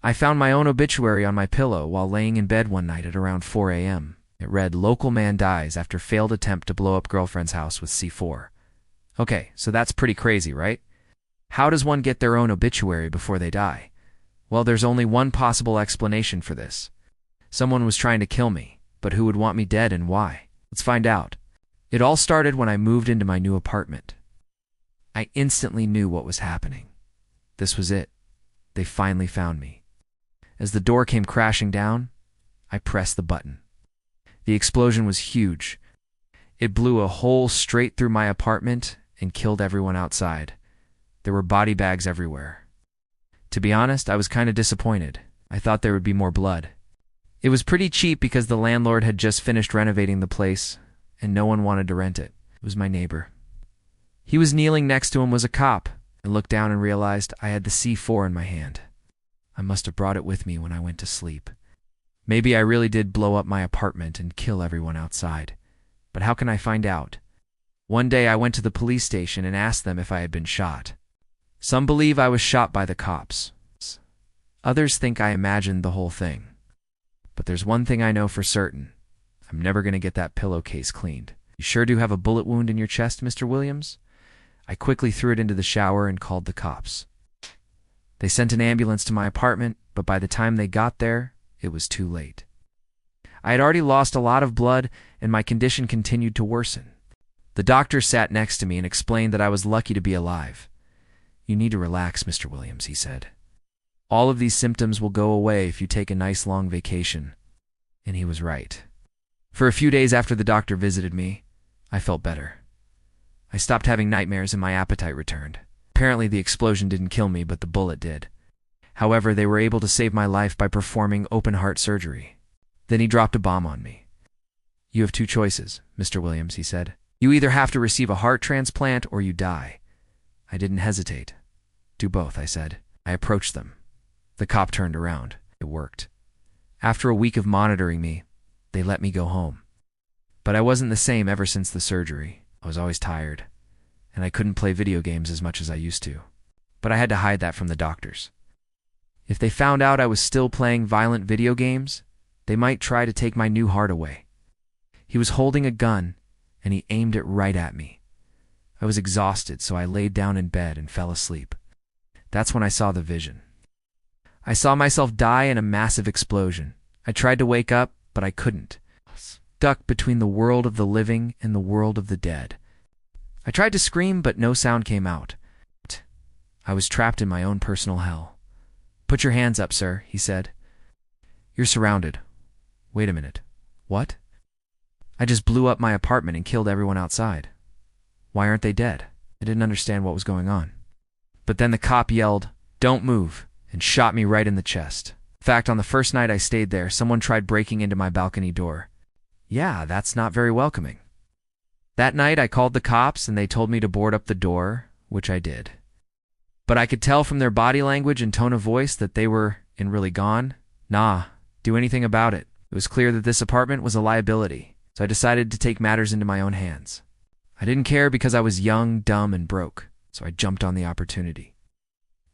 I found my own obituary on my pillow while laying in bed one night at around 4 a.m. It read, "Local man dies after failed attempt to blow up girlfriend's house with C4. Okay, so that's pretty crazy, right? How does one get their own obituary before they die? Well, there's only one possible explanation for this. Someone was trying to kill me, but who would want me dead and why? Let's find out. It all started when I moved into my new apartment. I instantly knew what was happening. This was it. They finally found me. As the door came crashing down, I pressed the button. The explosion was huge. It blew a hole straight through my apartment and killed everyone outside. There were body bags everywhere. To be honest, I was kind of disappointed. I thought there would be more blood. It was pretty cheap because the landlord had just finished renovating the place, and no one wanted to rent it. It was my neighbor. He was kneeling next to him was a cop. I looked down and realized I had the C4 in my hand. I must have brought it with me when I went to sleep. Maybe I really did blow up my apartment and kill everyone outside. But how can I find out? One day I went to the police station and asked them if I had been shot. Some believe I was shot by the cops. Others think I imagined the whole thing. But there's one thing I know for certain. I'm never going to get that pillowcase cleaned. You sure do have a bullet wound in your chest, Mr. Williams? I quickly threw it into the shower and called the cops. They sent an ambulance to my apartment, but by the time they got there, it was too late. I had already lost a lot of blood, and my condition continued to worsen. The doctor sat next to me and explained that I was lucky to be alive. "You need to relax, Mr. Williams," he said. "All of these symptoms will go away if you take a nice long vacation." And he was right. For a few days after the doctor visited me, I felt better. I stopped having nightmares and my appetite returned. Apparently the explosion didn't kill me, but the bullet did. However, they were able to save my life by performing open-heart surgery. Then he dropped a bomb on me. "You have two choices, Mr. Williams," he said. "You either have to receive a heart transplant or you die." I didn't hesitate. "Do both," I said. I approached them. The cop turned around. It worked. After a week of monitoring me, they let me go home. But I wasn't the same ever since the surgery. I was always tired, and I couldn't play video games as much as I used to. But I had to hide that from the doctors. If they found out I was still playing violent video games, they might try to take my new heart away. He was holding a gun, and he aimed it right at me. I was exhausted, so I laid down in bed and fell asleep. That's when I saw the vision. I saw myself die in a massive explosion. I tried to wake up, but I couldn't. Stuck between the world of the living and the world of the dead. I tried to scream, but no sound came out. I was trapped in my own personal hell. "Put your hands up, sir," he said. "You're surrounded." Wait a minute. What? I just blew up my apartment and killed everyone outside. Why aren't they dead? I didn't understand what was going on. But then the cop yelled, "Don't move," and shot me right in the chest. In fact, on the first night I stayed there, someone tried breaking into my balcony door. Yeah, that's not very welcoming. That night I called the cops and they told me to board up the door, which I did. But I could tell from their body language and tone of voice that they were really gone. Do anything about it. It was clear that this apartment was a liability, so I decided to take matters into my own hands. I didn't care because I was young, dumb, and broke, so I jumped on the opportunity.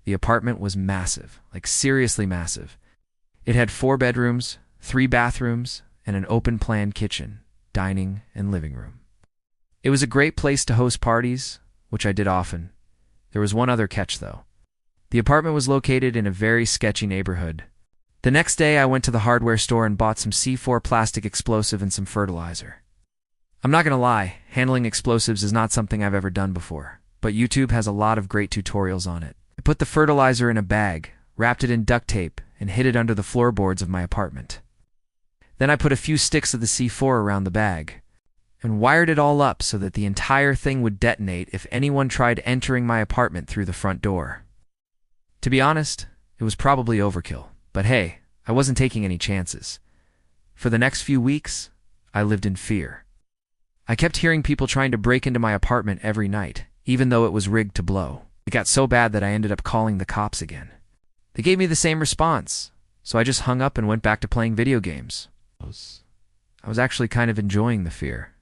The apartment was massive, like seriously massive. It had 4 bedrooms, 3 bathrooms, and an open-plan kitchen, dining, and living room. It was a great place to host parties, which I did often. There was one other catch, though. The apartment was located in a very sketchy neighborhood. The next day, I went to the hardware store and bought some C4 plastic explosive and some fertilizer. I'm not gonna lie, handling explosives is not something I've ever done before, but YouTube has a lot of great tutorials on it. I put the fertilizer in a bag, wrapped it in duct tape, and hid it under the floorboards of my apartment. Then I put a few sticks of the C4 around the bag, and wired it all up so that the entire thing would detonate if anyone tried entering my apartment through the front door. To be honest, it was probably overkill, but hey, I wasn't taking any chances. For the next few weeks, I lived in fear. I kept hearing people trying to break into my apartment every night, even though it was rigged to blow. It got so bad that I ended up calling the cops again. They gave me the same response, so I just hung up and went back to playing video games. I was actually kind of enjoying the fear.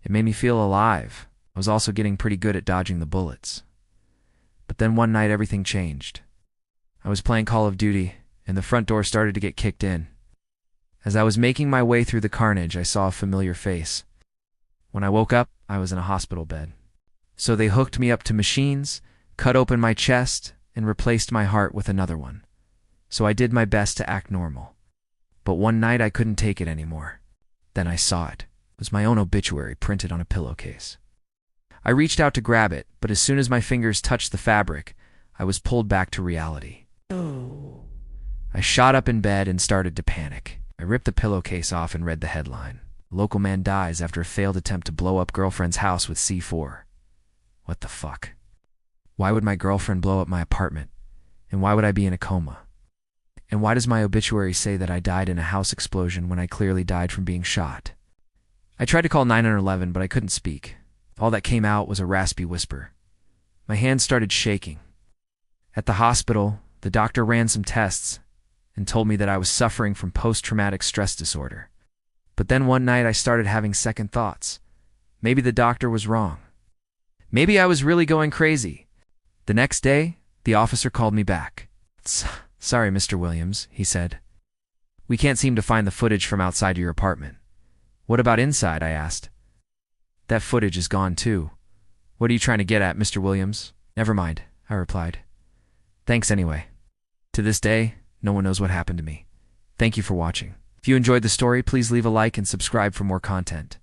It made me feel alive. I was also getting pretty good at dodging the bullets. But then one night everything changed. I was playing Call of Duty, and the front door started to get kicked in. As I was making my way through the carnage, I saw a familiar face. When I woke up, I was in a hospital bed. So they hooked me up to machines, cut open my chest, and replaced my heart with another one. So I did my best to act normal. But one night I couldn't take it anymore. Then I saw it. It was my own obituary printed on a pillowcase. I reached out to grab it, but as soon as my fingers touched the fabric, I was pulled back to reality. I shot up in bed and started to panic. I ripped the pillowcase off and read the headline. Local man dies after a failed attempt to blow up girlfriend's house with C4. What the fuck? Why would my girlfriend blow up my apartment? And why would I be in a coma? And why does my obituary say that I died in a house explosion when I clearly died from being shot? I tried to call 911, but I couldn't speak. All that came out was a raspy whisper. My hands started shaking. At the hospital, the doctor ran some tests and told me that I was suffering from post-traumatic stress disorder. But then one night I started having second thoughts. Maybe the doctor was wrong. Maybe I was really going crazy. The next day, the officer called me back. "Sorry, Mr. Williams," he said. "We can't seem to find the footage from outside your apartment." "What about inside?" I asked. "That footage is gone too." "What are you trying to get at, Mr. Williams?" "Never mind," I replied. "Thanks anyway." To this day, no one knows what happened to me. Thank you for watching. If you enjoyed the story, please leave a like and subscribe for more content.